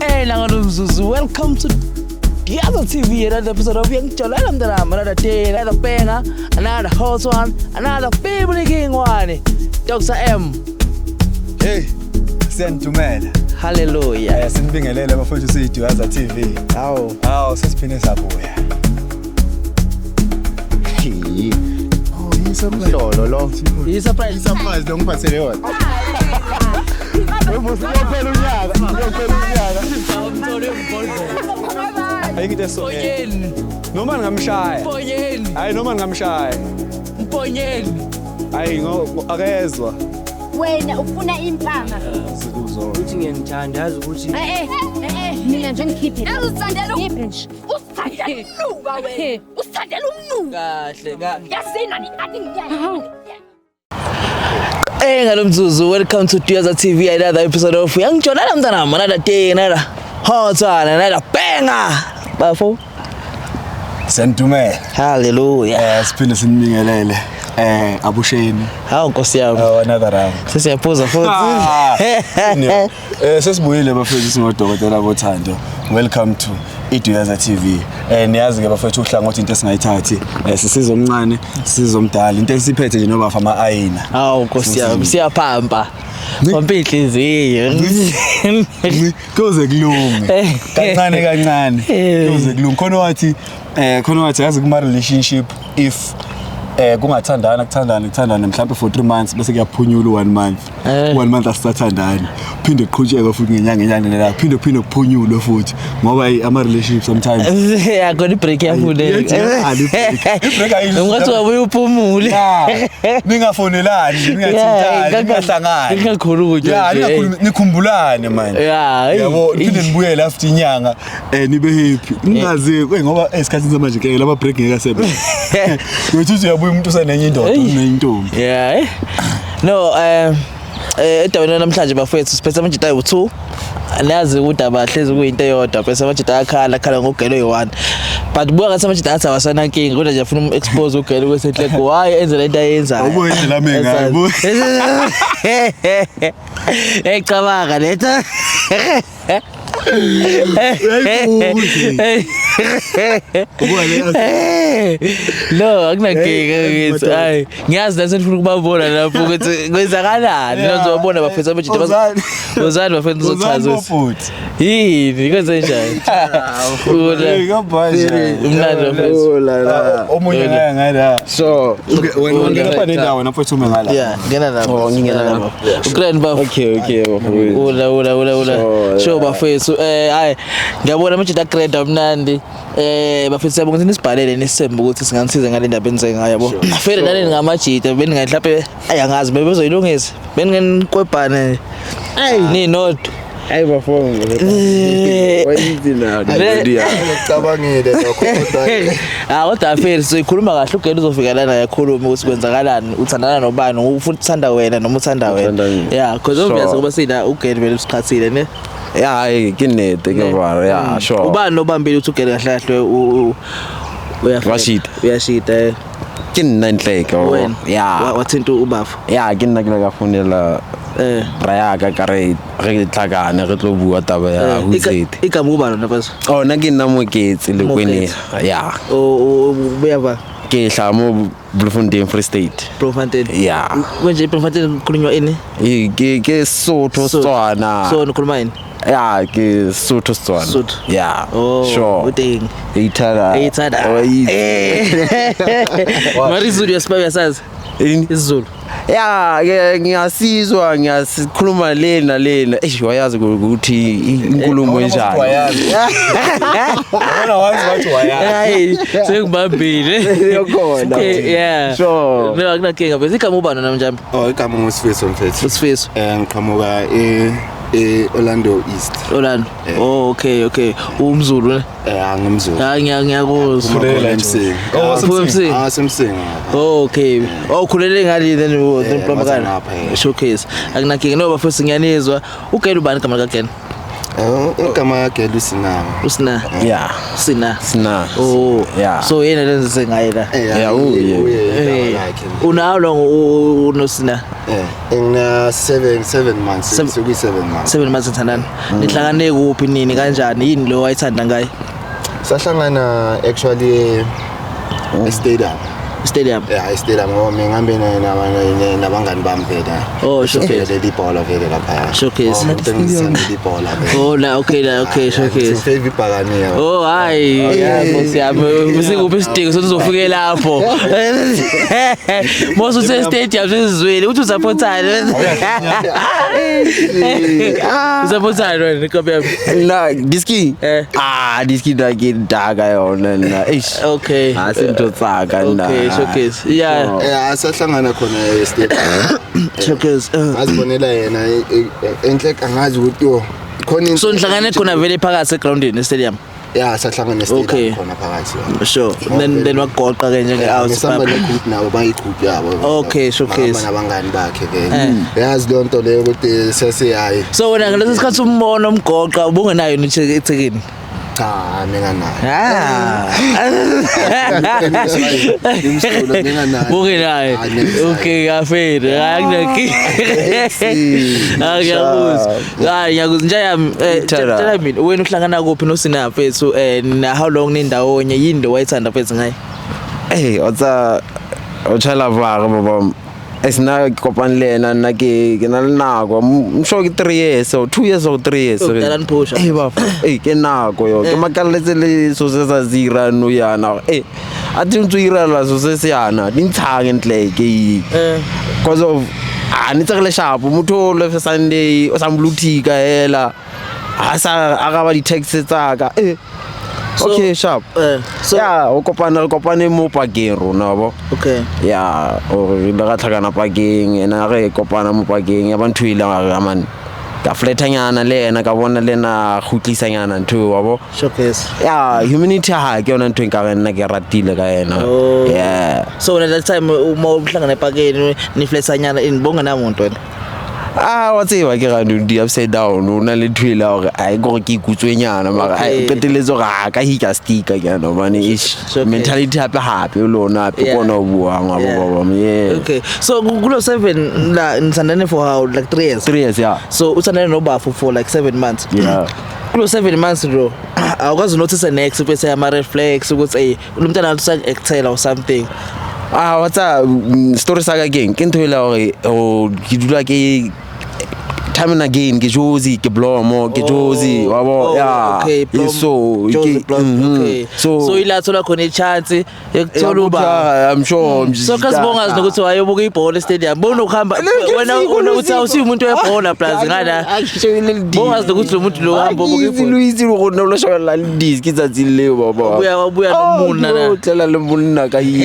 Welcome to Diaza TV, another episode of Young Chola, another day, another banger, another hot one, another family king one. Dr. M. Hey, Sentumela. Hallelujah. Sinibingelele bafowethu sithi Diaza TV. Hawo sesiphine sabuya. Surprise lo. Surprise lo ngiphathele yona. Ngiyopela unyaka. Ayikho so. Noma ngamshaya. Hayi noma ngamshaya. Mponyeni. Hayi akezwa. Wena ufuna impama. Uthi ngiyanithanda yazi ukuthi Mina nje ngikhiphe. Uzithandela nje. Usithandela umnuka wena. Usithandela umnuka. kahle. Yasina nikathi ngiyaya. Ngalomzuzu, welcome to Diaza TV, another episode of Young Chola, another day, another hot one, another banger. Bafo. Sentumela. Hallelujah. Siphinde sinibingelele. Abusheni. Hawu Nkosi yami. Another round. Sesiyaphuza futhi. Sesibuyile bafethu singodokotela bothando. Welcome to iDiaza TV. Niyazi ke bafethu uhlangothi into esingayithathi. Sisizo omncane, sisizo omdala. Into esiphethe nje noba fama ayina. Hawu Nkosi yami, siyaphampa. Pompa inhliziyo. Kuze kulunge. Kancane. Kuze kulunge. Khona wathi yazi kuma relationship if kungathandana mhlawumbe for 3 months bese kuyaphunyula 1 month. 1 month asathandani. Phinde kuqhutsheka futhi ngenyanga la. Phinde kuphunyulwe futhi ngoba ama relationship sometimes. Yakho break yafude. Ibreak ayizwa. Ungathi wabuye uphumule. Ningafonelani, ningathintani, ningahlangani. Ningakhuluma nje. Nikhumbulane manje. Yabo phinde nibuyele after inyanga nibe happy. Ningazi ngoba esikhathini samanje ke laba break ngeke asebenze. Uthi uyabuya umuntu usenenye indoda unentombi. Yeah. No, edaweni namhlanje bafethu siphethe amajita ayi2. Nazi ukuthi abahlezi kuyinto eyodwa bese amajita akhala ngogelo yi1. But buka ngathi amajita athi awasana inkinga kodwa nje afuna expose ugelo kwesenhleko. Why enza lento ayenza? Awuboye la menga yabo. Ecabanga lento. No, akunankinga ngithi hayi ngiyazi la senifuna ukubabona lapho ukuthi kwenzakalani nizobona bafethu amajita uzani bafethu uzochaza yini kwenze njani umnandi bafethu omunye ngala so wena lapha nendawo napho ume ngala yeah ngena lapho ngingena lapho ugrand bafo okay ula show bafethu hayi ngiyabona amajita agrand amnandi bafethu siyabonga ukuthi nisibhalele nisembe ukuthi singanisiza ngale ndaba enze ngayo yabo fere naleni ngamajita beningahlambe ayangazi bebezoyilungisa beningenikwebhane ninodwa hayi bafongo wayidina ngicabangile lokho kodwa kodwa fere sikhuluma kahle ugela uzofika lana yakhuluma ukuthi kwenzakalani uthandana nobani ufuna uthanda wena noma uthanda wena yeah because obviously ngoba sina ugela vele usiqhathile ne yeah kinete ke baba yeah sure ubani nobambile uthi ugela kahle kahle uyashita kinna inhleke yeah wathinta ubafo yeah kinna kafunela raya ka re tlhakane re tlo bua taba ya Huzeti igama kuba lona bese na ke nna moketsi le kwene yeah buya ba ke hla mo Bloemfontein Free State Bloemfontein yeah kwenje Bloemfontein kulinywa ini ke Sotho Setswana so nikhuluma yini yeah ke Sotho Setswana yeah sure uding ithada Marizulu yasibayo yasazi isiZulu yeah ngiyasizwa ngiyasikhuluma lena wayazi ukuthi inkulumo enjani wona wazi hayi sekubambile yokhona yeah sure mina akunakinga bese igama ubani namnjambi igama nguSifiso mfethu uSifiso ngiqhamuka Orlando East. Orlando. Oh okay. Umzulu ne? Ngimzulu. Ngiyakuzwa. MC. Semsinga. Oh okay. Khulele ngali then uMplomakala. Showcase. Akunakinga no bafethu ngiyanizwa. Ugela ubani igama lakhe? Igama yakhe Lusina. Usina. Yeah. Sina. Sina. Oh. Yeah. So yena lenze ngaye la. Yeah, Una how long unosina? In 7 months. 7 months. 7 months thandana. Nihlangane kuphi nini kanjani yini lo wayithanda ngaye? Sahlangana actually stadium. Stadium. Yeah, stadium ngoba ngihambe nabangani bami phela. Oh, showcase. Le ball vele lapha. Showcase. Le ball lapha. Oh, la okay, showcase. Favorite bhakani. Oh, hayi. Nkosi yami, usikuphi isidingo sokuthi uzofike lapho. Mosu se stadium sesizwele uthi usaphotana. Usaphotana wena kophi yami. Na diski. Diski da ke daga yona na. Okay. Asinto tsaka na. Okay, showcase. Yeah. Sahlangana khona stadium. Showcase. Ngazibonela yena enhle angazi ukuthi khona So nihlangane khona vele phakathi egroundini stadium. Yeah, sahlangana stadium khona phakathi. Sure. Then wagoqa ke njenge out. Ngisamba negroup nawo bayigroup yabo. Okay, showcase. Abangani bakhe vele. Yazi le nto leyo ukuthi sesiyayi. So wena ngaleso sikhathi umbono umgoqa ubungenayo eThekwini. Cha, mina nayo. Bungenayo. Okay, ngafede. Akunaki. Ngiyakuzwa. Ngiyakuzwa nje yami tell me wena uhlangana kuphi noSina mfethu na how long nindawonye yini lo wayithanda mfethu ngaye? Otsa ochala vaga baba. Esina kopane le ena nna ke na le nako msho ke 3 years or 2 years or 3 years Dala nphusha. ba ke nako yo ke makaletse le so se sa zira no yana athi ntsuira la so se yana dintshang ntle ke because of ni tsagele shapo motho le Sunday o samblutika hela asa aga ba di texts tsaka okay sharp So yeah o kopane mo pakeng rona bo okay. yeah o re ga tlhakana pakeng ena re kopana mo pakeng ya banthu ile ga man ka fletanyana le ena ka bona le na khutlisanyana ntho wa bo Showcase. yeah humanity ha ke yona ntho nka nna ke ratile ka ena yeah So when that time uma uhlangana epakeni ni fletsanyana inibonga namuntu wena. wa tseba ke ga di upside down una le thwela hore ai go ke ikutswenyana mara ai peteletso ga ka hika sticker ke no bane ish mentality hape lona pe kona o buang wa baba yeah. Okay, so kulo 7 la nisandane for how like 3 years. 3 years yeah. So usandane no bafu for like 7 months. Yeah. Kulo 7 months bro awukwazi notice next bese ama red flags ukuthi lo mntana usa excel or something. What's story saga again ke nthoela hore o ke dula ke time and again ke jozi ke blow mo ke jozi wabo yeah okay, so okay. So ila thola khona ichance yokuthola uba I'm sure so kasibonga nokuthi wayobuka ibhola stadium bona ukuhamba wena unokuthi awusi umuntu webhola plus ngala bonga ukuthi lo muntu lo hamba ubuka ibhola Luisi lo gona lo shawela le disk tsatsi le baba ubuya nomuna na utlela le monna ka hi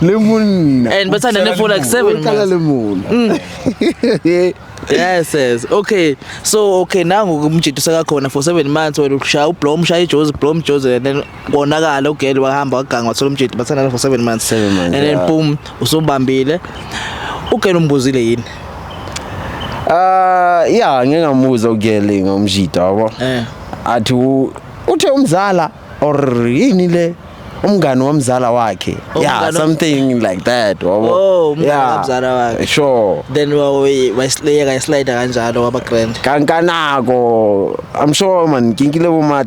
le monna and bathanda for like 7 months. Yes. Okay. So okay nangu umjito sakakhona for 7 months wena ushaya ublow umshaya ijozi and then konakala ugele wahamba waganga wathola umjito bathanda for 7 months. And then boom usubambile. Ugele umbuzile yini? Yeah ngeke ngamuza ugele ngomjito yabo. Athi uthe umzala or yini le umngani wamzala wakhe yeah something like that yeah umzala wakhe sure then wayesleka slide kanjalo waba grand kankanako I'm sure man kinkile boma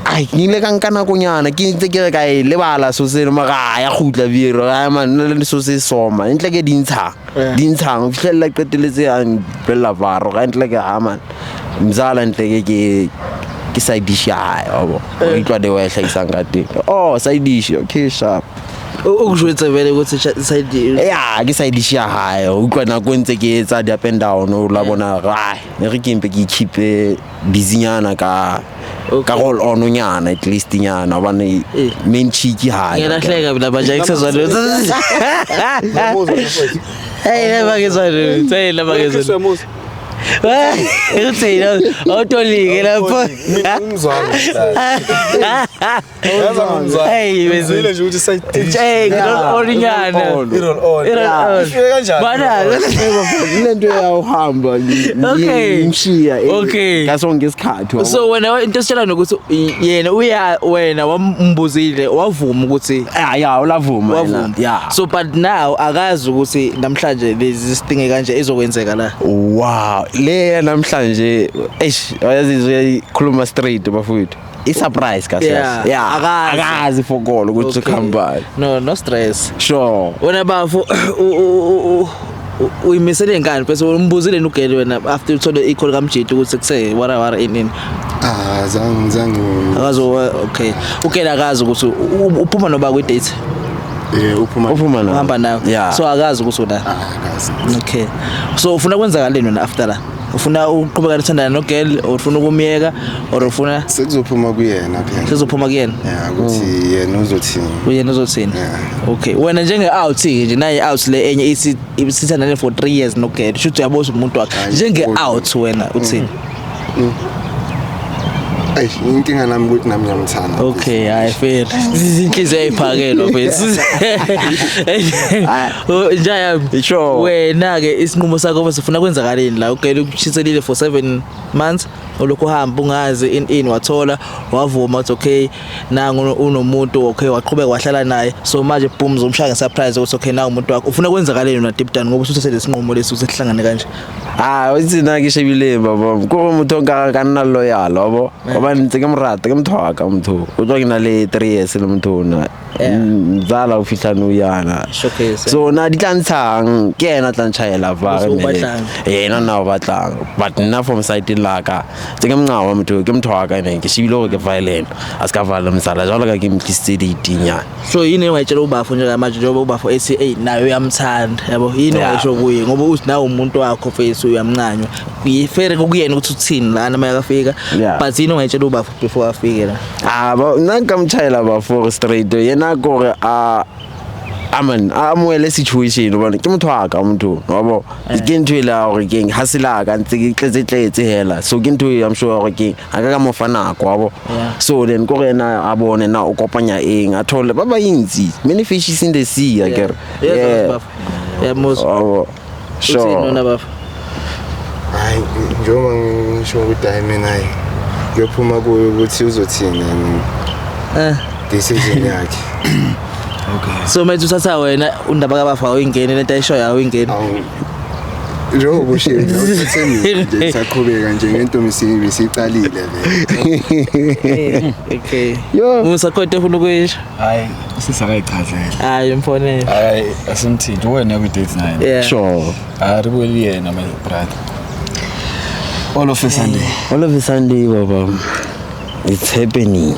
ai ngile kankana konyana ke ntse ke ka e lebala so se maga ya khutla biro ai man le so se soma ntle ke dintshang fihlela qeteletse ya bella varo ga ntle ke ha man mzala ntle ke side dish ya yabo o itwa de wa hlaisang ka teng side dish okay sharp ukujwetsa vele ukuthi side yeah ke side dish ya hae o utlwa na go ntse ke etsa di up and down o la bona ai re ke mpe ke keep busy nyana ka roll on nyana at least nyana bana main cheeky hae ngelahleka bila manje akusezwalo hey never ngezwalo say never ngezwalo Uthini awutolike lapho. Umzwalo. Yaza ngomzwalo. Hey Ngizile nje ukuthi side dish. Hey, orinyana. Roll on. Ifike kanjani? Bana, lento yawuhamba Okay. ngishiya Okay. ngasonke isikhathi. so wena into esitshela nokuthi yena wena wambuzile wavuma ukuthi ya ulavuma wavuma. yeah. So but now akazi ukuthi namhlanje lezi sidinge kanje izokwenzeka la. Wow, le namhlanje ayazi khuluma straight bafowethu. I-surprise kasi. Yeah, akazi fokolo ukuthi ukhamba. No stress. Sure. Wena bafu uyimisele ngani bese umbuzile nugele wena after uthole i-call kaMjidi ukuthi kuse wara in zange akazo. Okay, ukela akazi ukuthi uphuma noba kwi date Uphuma na. uhamba nawe. Yeah. So akazi ukuthi una. akazi Okay, so ufuna kwenzakaleni wena after la? Ufuna uqhubeka uthandana no girl or ufuna ukumyeka or ufuna sekuzophuma kuyena phela sizophuma kuyena? yeah ukuthi yena uzothini Uyena uzothini? Yeah. Okay, wena njenge out nje naye out le enye isithandane for 3 years no girl shothi uyaboza umuntu wakhe njenge out wena uthini? Ay inkinga nami ukuthi nami ngiyamthanda Okay, hayi fair. Izinhliziyo ayiphakelwa bese. Njaya Sure. wena ke isinqumo sakho bese ufuna kwenzakaleni la ugele ukuchiselile for 7 months olokhu uhamba ungazi in wathola wavuma ukuthi okay nangu unomuntu okay waqhubeka wahlala naye so manje boom zomshaya surprise ukuthi okay nawe umuntu wakho ufuna kwenzakaleni na deep down ngoba usuthe lesinqumo lesi usehlangane kanje. Uthina ke shebile baba. Ko umuntu ongakanna loyal yabo. Ngoba nitsike mrata ke mthwaka umthu. Utswa le 3 years le mthu na. Mzala ufihlana uyana. Showcase. So na ditlantshang ke yena tlantshayela va So, batlang. yena na batlang but nna from side laka tsike mncawa mthu ke mthwaka ne ke shibile ke violent aska vala mzala jalo ka ke mtlisitse dinya. So yini ungayitshela ubafu nje manje njengoba ubafu ethi hey nayo uyamthanda yabo yini ngisho kuye ngoba uthi nawe umuntu wakho face uyamncanywa yifere kuyena ukuthi uthini lana manje akafika but yini ungayitshela ubafu before afike la nankamtshayela ba for straight yena gore aman amwele situation ubona ke motho aka umuntu ngoba ke ntwe la gore ke hasila ka ntse ke tletse hela so ke ntwe I'm sure gore ke aka ka mofana kwa bo so then go rena a bone na o kopanya eng a thole ba ba intsi many fishes in the sea akere yeah most sure nona bafu hayi njengoba ngisho ukuthi hayi mina ngiyophuma kuyo ukuthi uzothini decision yakhe. Okay. So manje uthatha wena undaba kabafu awuyingene lento ayisho yawo ingene Njengoba ushilo utheni saqhubeka nje ngento misicalile le. Okay usaqoqe ufuna ukuyisho Hayi sisakayichazela. hayi mfonela Hayi asimthinti wena ku date naye. yeah sure Aribuyele yena my brother. All of a Sunday baba it's happening.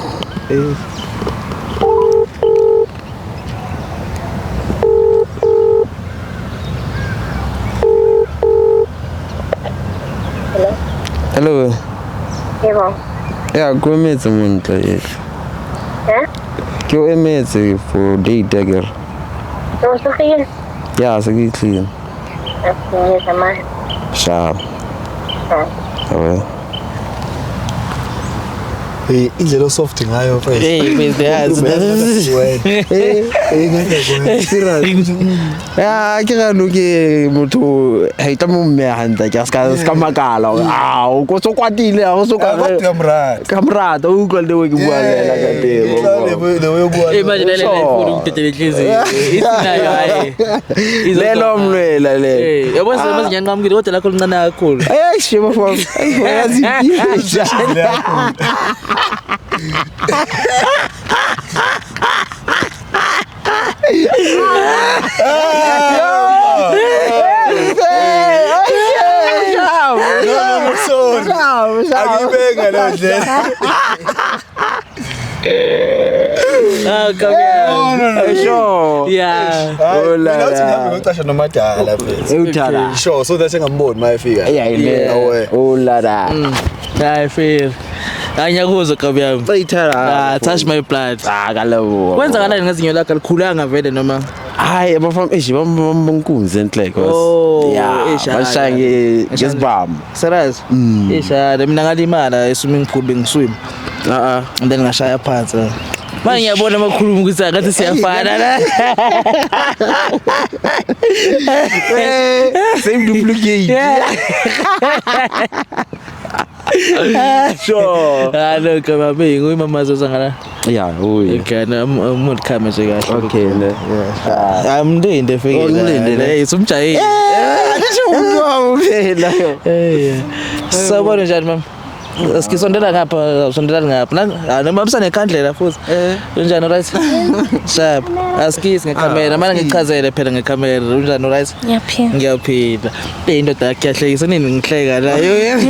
Hello. Yebo. Yeah, go emetse montle ye. Ke o emetse for date girl. So sige. Yeah, se ke clean. Okay, sama. Sharp. Okay. indlela soft ngayo mfethu. bese yazi Ya ke ga no ke motho ha ita mo mme hantla ke ska makala o ko so kwatile a so ka kamrata o utlwa le we ke bua le ka teng imagine le ifuna ukutetela inhliziyo isinayo hayi lelo mlwela le yabo sebenzinyanqamukile kodwa lakho lincane kakhulu shema for yazi Akibeka lo ndlela. come here sure yeah Mina uthi ngihambe ngicasha nomadala mfethu. uthala Sure so that engamboni mayefika. yeah ulala I feel anyakuzo kabi yami bayithala touch my blood kalobo kwenza kanani ngezinyo lakho likhulanga vele noma hayi abafana bamnkunzi enhleke Oh, yeah eshaya. bashaya ngesibhamu Serious? Eshaya mina ngalimala e-swimming pool bengiswim. And then ngashaya phansi. Manje ngiyabona amakhuluma ukuthi ngathi siyafana la. same duplicate sure Hello kababe nguyimamazo sangana. yeah uya Kana umuntu khame nje kahle. okay ne yeah Amndinde fike. Ngilinde, ne? Hey sumjayi. wow phela Sabona njani mama? Sikisondela ngapha, sondela ngapha. Noma abusane ekhandlela futhi. Unjani right? Sharp. Asikisi ngekamera, manje ngichazele phela ngekamera. Unjani right? Ngiyaphila. Ngiyaphila. Indoda yakhe yahlekisa nini ngihleka nayo.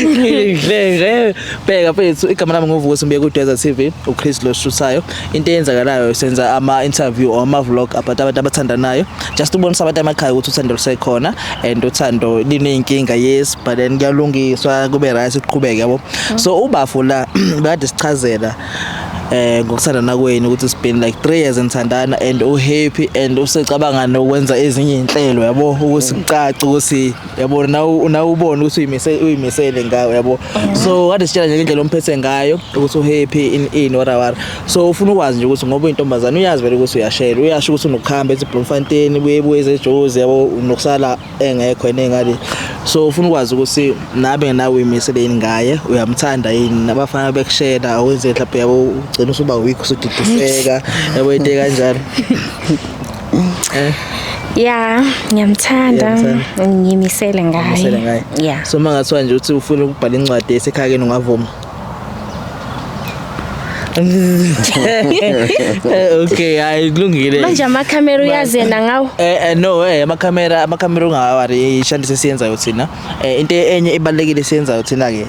Ngihleka. Bheka mfethu igama lami ngovuka simbiye ku Desert TV, uChris lo shuthayo. Into eyenzakalayo senza ama interview or ama vlog about abantu abathandanayo. Just ubonisa abantu emakhaya ukuthi uthando lusekhona and uthando linenkinga yes but then kuyalungiswa kube right uqhubeke yabo. So ubafu la bekade sichazela ngokusandana kweni ukuthi spend like 3 years enthandana and happy and usecabanga nokwenza ezinye inhlelo yabo ukusicaca ukuthi yabo na ubone ukuthi uyimisele ngayo yabo. So kade sitshela nje indlela omphethe ngayo ukuthi happy in whatever. So ufuna ukwazi nje ukuthi ngoba intombazana uyazi vele ukuthi uyashela uyasho ukuthi unokuhamba eBloemfontein buye eJozi yabo nokusala engekho enengale. So ufuna ukwazi ukuthi nabe nawe uyimisele ngaye uyamthanda yini nabafana bekushela awenze mhlawumbe yabo ugcina usuba weak usudidiseka yabo into kanjalo. Yeah, ngiyamthanda. Ngimisele ngaye. Yeah. So mangathiwa nje uthi ufuna ukubhala incwadi esekhaya ungavuma. Okay, ayilungile. Manje amakhamera uyazena ngawo? No, amakhamera ungawari ishandise siyenzayo thina. Into enye ebalekile siyenzayo thina ke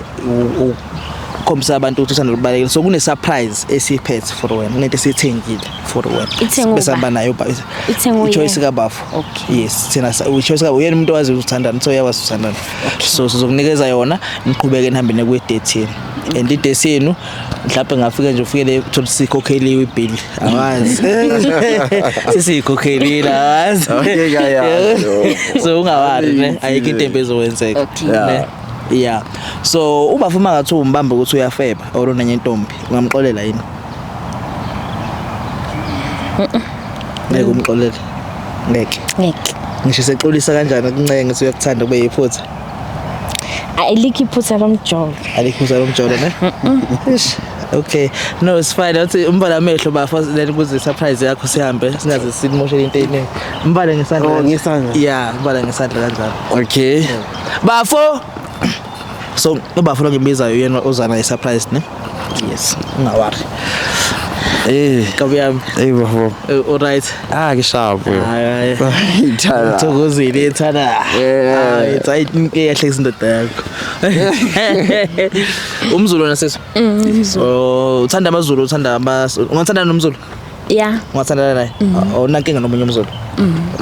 ukhombisa abantu ukuthi uthanda ukubalekile. So kune surprise esiphethe for wena. Kunento esithengile for wena. Bese hamba nayo choice kabafu. Yes, thina choice ka uyena umuntu owazi ukuthandana so uyawazi ukuthandana. So sizokunikeza yona niqhubeke nihambe nekwe date yenu. And idate yenu mhlawumbe ngafika nje ufikele uthola sikhokheliwe ibill awazi sisikhokhelile awazi okay yayo so ungawari ne ayikho into empezowenzeka ne yeah. So ubafuma ngathi umbamba ukuthi uyafeba or unanye intombi ungamxolela yini? Ngeke umxolele. Ngeke ngisho sexolisa kanjani kuncenge ukuthi uyakuthanda kube yiphutha alikho iphutha lomjolo. Alikhuzala umjolo ne? Okay, no it's fine. Uthi umbala amehlo bafa then kuze surprise yakho sihambe singaze simoshe into eyiningi. Umbala ngesandla. Oh ngesandla. Yeah, umbala ngesandla kanjalo. okay Bafo. So ubafo lo ngibiza yena ozana isurprise ne? Yes, ungawari. Kabuyami. bafo Alright. ngishapo Hayi. ithala Thokozile ethana. It's I think eyahlekisa indoda yakho. Umzulu naseso. So uthanda amaZulu ungathanda nomZulu? Yeah. Ungathanda naye? Awunankinga nomunye umZulu?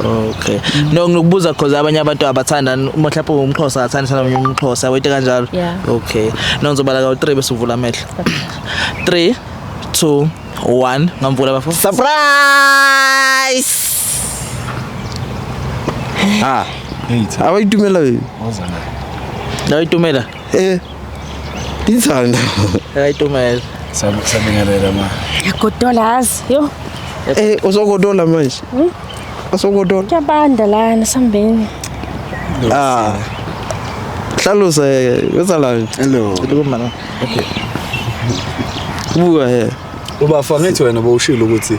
Okay. No ngikubuza because abanye abantu abathanda mhlawumbe umXhosa athandana nomunye umXhosa wethe kanjalo. Okay. No ngizobala ka 3 bese uvula amehlo. 3 2 1 ngamvula bafo. surprise awayitumela wewe Nayitumela. Inthanda Ayitumela. Sabingelela ma. Yagodolazi yo. usokodola manje usokodola Kuyabanda lana sambeni. Hlalusa wezalani Hello. Ukumana. Okay. buka he Ubafa ngithi wena bowushilo ukuthi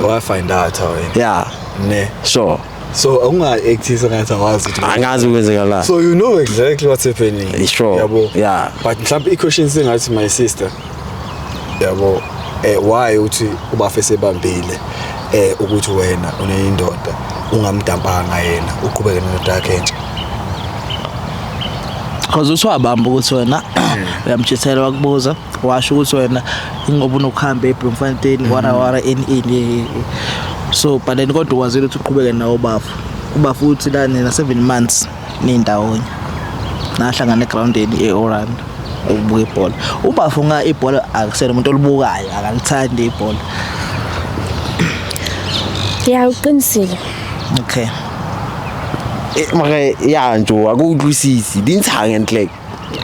wayafind out wena. yeah Ne. sure So unga-actisa ngathi awazi ukuthi angazi ukwenzeka la so you know exactly what's happening. sure Yabo. yeah But mhlawumbe i-question singathi my sister. Yabo. Why uthi ubafa sebambile ukuthi wena uneyindoda ungamdampanga yena uqhubeke nendoda yakhe entsha. Cause uswabamba ukuthi wena uyamchithela wakubuza washo ukuthi wena ingoba unokuhamba eBloemfontein wara in so but then kodwa wazile ukuthi uqhubeke nawo ubafu uthi la nina 7 months nindawonye nahlangana egroundeni eOrlando ukubuka ibhola ubafu nga ibhola akusena umuntu olubukayo akalithandi ibhola Ngiyaqinisile. Okay. Mara ya njo akutlisisi dintshang entle.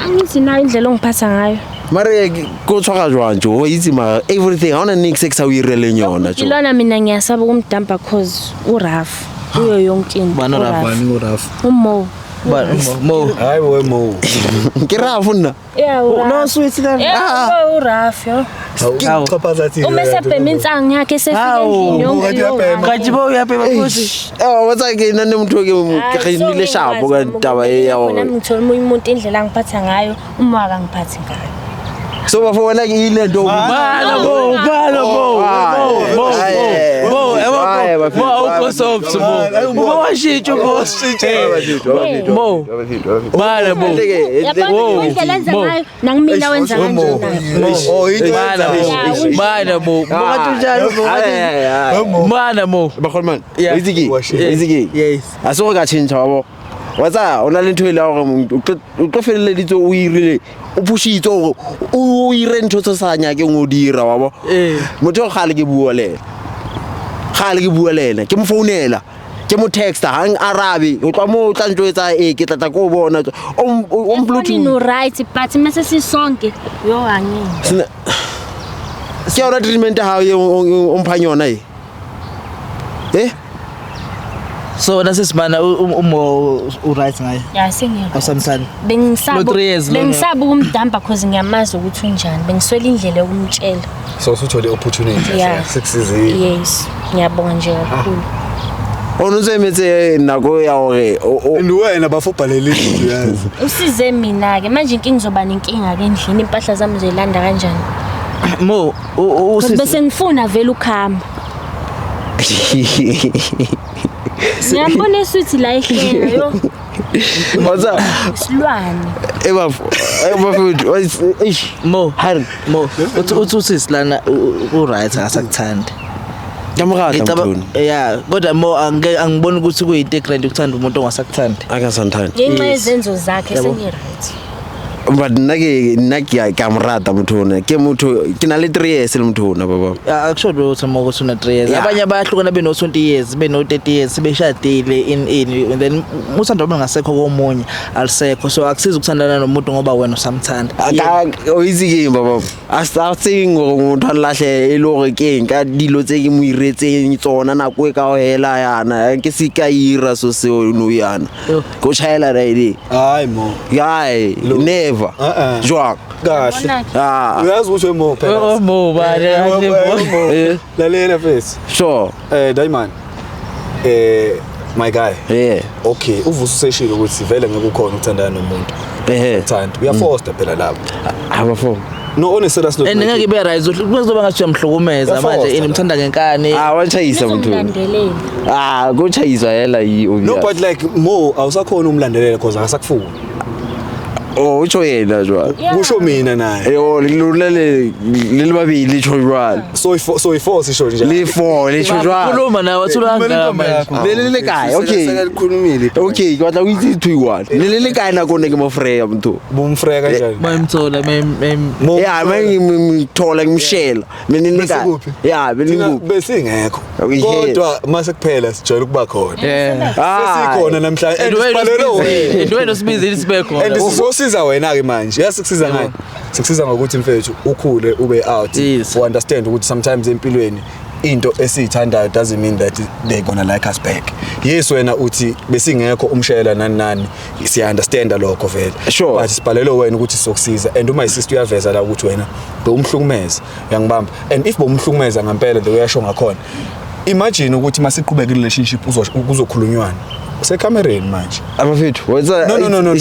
Angithi nayo indlela ongiphatha ngayo. Mara go tshwara jwa njo itse ma everything ha ona nix sex awirele nyona njo. Ilona mina ngiyasaba ukumdampa cause uRaf uyo yonke into. Bana Raf. Bani uRaf. Umo. Mo. Hayi we Mo. Ke Raf nna. Yeah, No sweet then. Yeah, uRaf yo. Uchapaza thina. Uma sebhema insanga yakhe sefika endlini yonke. Kajibo uyaphela futhi. Watsa ke nna nemtho ke kgenile shapo ka taba e ya Mina go. ngithola umuntu indlela angiphatha ngayo, uma akangiphathi ngayo. So bafona ke ile ndo. Bala mo. Mo soft mo. Mo washitsho boss. Mo. Bala mo. Yabona indlela enza ngayo, nangimina wenza kanje nayo. Oh, into Bala mo. Bala mo. Bakhulman. Yeah. Iziki. Yes. Aso ka tshintsha wabo. Watsa ona le ntho ile ya gore o tlo feleleditse o irile o pushitse o ire ntho tse sa nya ke ngo dira wabo. Motho ga le ke bua le. Ga le ke bua le ena ke mo founela. Ke mo texta hang arabe o tla mo tla ntwetsa ke tla ko bona o bluetooth No right but mase sisonke yo angini. ke ona treatment ha o mphanyona So nasisimana umo right ngayo. Yeah, sengiyabona. Awusamthanda. Bengisaba No 3 years lo. bengisaba ukumdampa cause ngiyamazi ukuthi unjani. Bengiswela indlela yokumtshela. so usuthole opportunity Yeah. sekusize. Yes. Ngiyabonga nje kakhulu. ono zemetse nako ya gore Wena bafobhalele izinto yazi. Usize mina ke manje inkingi zoba nenkinga ke endlini impahla zami zilanda kanjani? Mo Bese ngifuna vele ukhamba. Ngiyambona esuthi la ehlena yo. Watsa Silwane. ebafowethu ish Mo. hari Mo. Uthi silana right akasakuthandi. kamrata mthuni Yeah, kodwa mo angiboni ukuthi kuyinte grand ukuthanda umuntu ongasakuthandi. akasanthani Ngenxa yezenzo zakhe sengiright. but nake kamrata mthuni ke motho ke na le 3 years le mthuni baba Akusho ukuthi mo ukuthi una 3 years. Yeah. Abanye bayahlukana beno 20 years, beno 30 years beshadile in and then uthando bengasekho komunye alisekho. So akusiza ukuthandana nomuntu ngoba wena usamthanda. oizike baba asasingo umuntu alahle elore ke nka dilo tse ke mo iretseng tsona nako e ka ho hela yana ke sika ira so se no yana go chaela ride Hayi Mo. guy never jwang Kahle. ah Uyazi ukuthi Mo phela. Mo bale. Lalela face. sure Diamond. My guy. yeah Okay, uvuso seshilo ukuthi vele ngeke ukhona ukuthandana nomuntu. Uthanda. Uyafoster phela lapho. abafo No honestly that's not. And ngeke be right kuzoba ngathi uyamhlukumeza manje inimthanda ngenkani. wachayisa mthuni Ngizomlandelela. go chayisa hela yi No but like Mo awusakhona umlandelela because akasakufuni. utsho yena jwa Kusho mina naye. lilulele lilibabili tsho jwa So iforce isho nje. li 4 litsho jwa Khuluma nawe wathulanga manje. lele kae okay Sekalikhulumile. okay kwatla o itse 2-1 lele kae na kone ke mo freya mntu Bumfreka kanjani? Mayimthola Mo. yeah ngimthola ngimshela mina le kae Besikuphi? yeah belinguphi Besingekho. Okay. Kodwa mase kuphela sijwayele ukuba khona. Yeah. Sesikhona namhlanje and sipalelo wena. Endweni osibizile sibe khona. And sizosiza wena ke manje. Yasikusiza ngani? Sikusiza ngokuthi mfethu ukhule ube out. Yes. Understand ukuthi sometimes empilweni into esiyithandayo doesn't mean that they're gonna like us back. Yes wena uthi besingekho umshayela nani siya understand lokho vele. Sure. But sipalelo wena ukuthi sokusiza and uma isister uyaveza la ukuthi wena bewumhlukumeza uyangibamba and if bewumhlukumeza ngempela the way yasho ngakhona imagine ukuthi masiqhubeka relationship uzokhulunywana sekamereni manje abafethu wenza no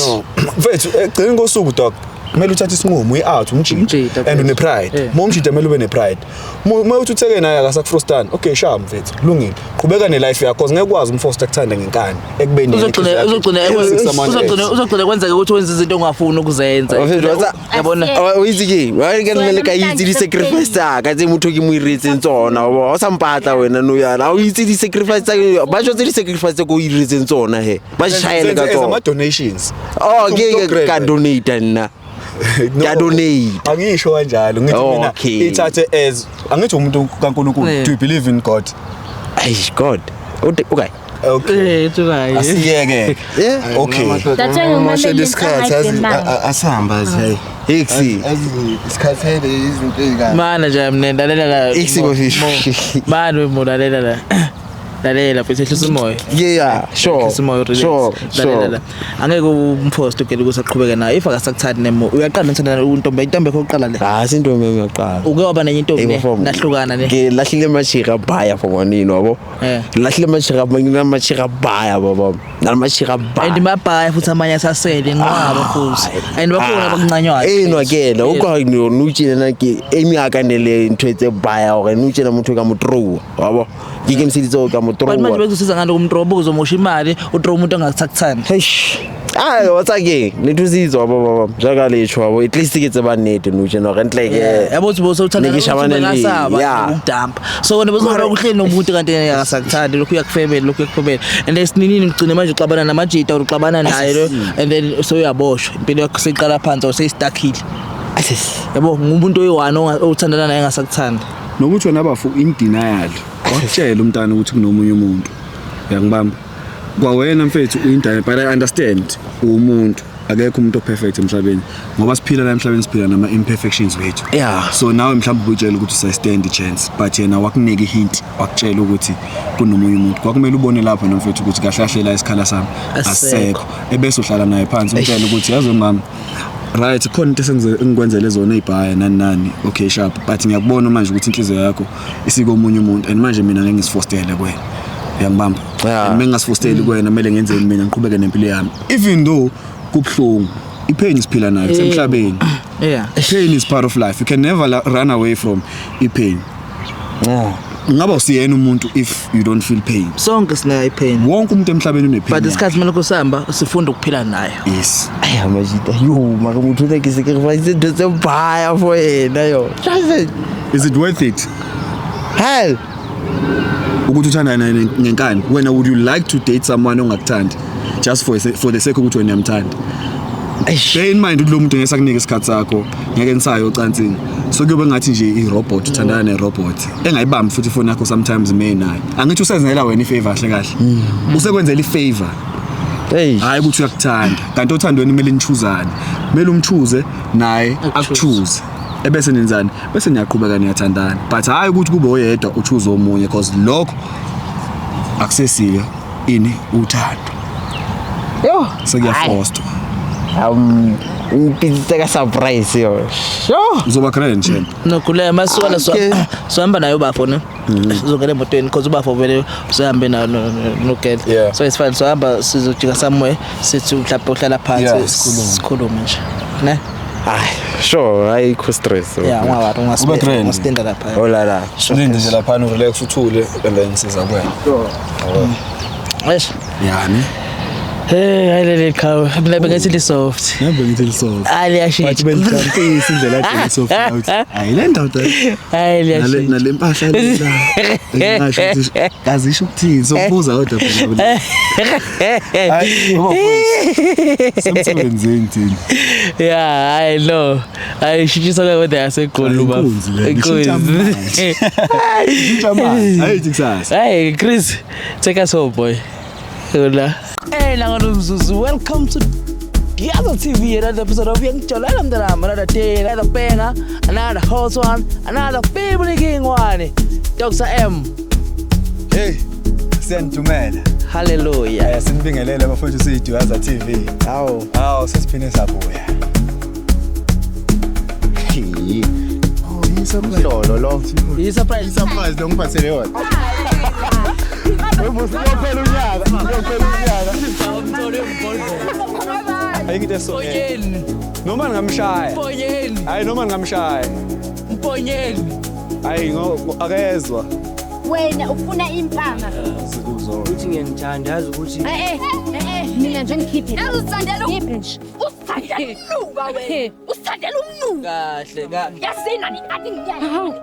mfethu egcina ngosuku dog kumele uthathe isinqumo uyi-out umjida and une-pride uma umjida kumele ube ne-pride uma uthi utheke naye akasakufrustani okay sha mfethu kulungile qhubeka ne-life yakho ngeke ukwazi umfoster kuthanda ngenkani ekubeni uzogcina kwenzeka ukuthi wenze izinto ongafuni ukuzenza. abafethu wenza Yabona oizike wa ke nne le ka itse di sacrifice tsa ka tse motho ke mo iretseng tsona o sa mpatla wena no yana o itse di sacrifice tsa ba tse di sacrifice go iretseng tsona he ba shayele ka tsona ama-donations oh ke ka donate nna ya donate angisho kanjalo ngithi mina Okay. ithathe as angithi umuntu kaNkulunkulu do you believe in God Ay God. Okay. Okay. It's right. Asiyeke. Yeah. Okay. That's why Mashede isikhathi asihamba hey. Ixi. Isikhathi hele izinto ezikanje. Mana nje mina lalela la. Ixi bofish. Mana mo lalela la. Lalela futhi ehlisa umoya. Yeah, sure. Ehlisa umoya relax. Sure. Lalela. Angeke umpost ugele ukuthi aqhubeke nayo. If akasakuthandi nemo uyaqala nithanda untombi yakho oqala le. Sintombi ngiyaqala. Uke waba nenye intombi nahlukana ne. Ngilahlile amachira baya for kwanini wabo. Lahlile amachira baya baba. Namachira baya. And mabhaya futhi amanye asasele inqwaba futhi. And bakhona bakuncanywayo. Akela ukwayo nutshela nake eminyaka nele ntwetse baya or nutshela umuntu ka motro wabo. Ngike msilizo ka motro. But manje bekusiza ngalo kumtrobo uzomosha imali utro umuntu angakusakuthandi. Eish. What's again? Nituzizwa baba njakalecho wabo at least ke tseba nete nutshela re ntleke. Yabo uthi uthanda ngasaba udamp. So wena bezora ukuhleli nomuntu kanti akasakuthandi lokhu yakufebela lokhu yakufebela. And lesinini ngicine manje uxabana namajita uxabana naye and then so uyaboshwa. Impilo yakho seyiqala phansi awuseyistakhile. Yabo ngumuntu oyi-one othandana naye engasakuthandi. Nokuthi wena bafu in denial. Wakutshela umntana ukuthi kunomunye umuntu. Uyangibamba. Kwawena mfethu uyindala but I understand umuntu akekho umuntu perfect emhlabeni ngoba siphila la emhlabeni siphila nama imperfections wethu. Yeah. So nawe mhlawumbe ubutshela ukuthi usa stand a chance but yena wakunika ihint wakutshela ukuthi kunomunye umuntu kwakumele ubone lapho nomfethu ukuthi kahle kahle la isikhala sami asekho ebese uhlala naye phansi umtshela ukuthi yazi mama right khona into engikwenzele zona ezibhaya nani okay sharp but ngiyakubona manje ukuthi inhliziyo yakho isikomunye umuntu and manje mina ngeke ngisifostele kwena. Uyangibamba. Mina ngasifosteli kwena kumele ngenzeni mina ngiqhubeke nempilo yami even though kubhlungu ipain isiphila nayo emhlabeni. Yeah. Pain is part of life. You can never run away from pain. Ngaba usiyena umuntu if you don't feel pain. Sonke sinayo ipain. Wonke umuntu emhlabeni une pain. But isikhathi mina kusamba sifunda ukuphila nayo. Yes. Amajita maka umuntu uthi sacrifice into sebhaya for yena yo. Is it worth it? Hell. Ukuthi uthandana ngenkani wena would you like to date someone ongakuthandi just for the sake ukuthi wena uyamthanda. Bear in mind ukuthi lo muntu ngeke sakunika isikhathi sakho ngeke nisayo ocansini so kuyobe ngathi nje i-robot uthandana ne-robot engayibambi futhi ifoni yakho sometimes nayo angithi usenzela wena i-favor kahle kahle usekwenzela i-favor hayi ukuthi uyakuthanda kanti othandweni kumele nichuzane kumele umchuze naye akuchuze ebese nenzani bese niyaqhubeka niyathandana but hayi ukuthi kube oyedwa uchuze omunye because lokho akusesiya ini uthando yo sekuyafosta ngipiteka surprise yo uzoba grand champ nokule masuka so hamba nayo bafo ne sizongena emotweni because ubafo vele usehambe na nogel so it's fine so hamba sizojika somewhere sithi mhlawumbe uhlala phansi sikhulume nje ne sure ayikho stress yeah ngawari ungaspenda lapha olala silinde nje lapha relax uthule and then siza kwena yes yani hey ayilele khawo mina bengathi li soft ngabe ngithi li soft ayiyashitsha bathi bengicampisa indlela yakhe soft out ayilenda ayiyashitsha nale mpahla le ngasho ukuthi azisho ukuthini sokubuza kodwa phela hayi semsebenzini thina yeah I know ayishitshisa kodwa yaseGoli baba inkosi hayi kusasa hey Chris take us home boy hola hey Langomzuzu welcome to the other TV another episode of Young Chola another day another banger another hot one another family king one Dr. M hey sentumela hallelujah sinibingelele bafowethu siyiDwaza TV hawo sesiphine sabuya Isamhlolo lo surprise lo ngiphathele yona Uyophela unyaka ayikho so noma ngamshaya hayi noma ngamshaya mponyeni hayi akezwa wena ufuna impama uthi ngiyanithanda yazi ukuthi mina nje ngikhiphe uzithandela nje usithandela umnuka wena usithandela umnuka kahle yasina ni athi ngiyani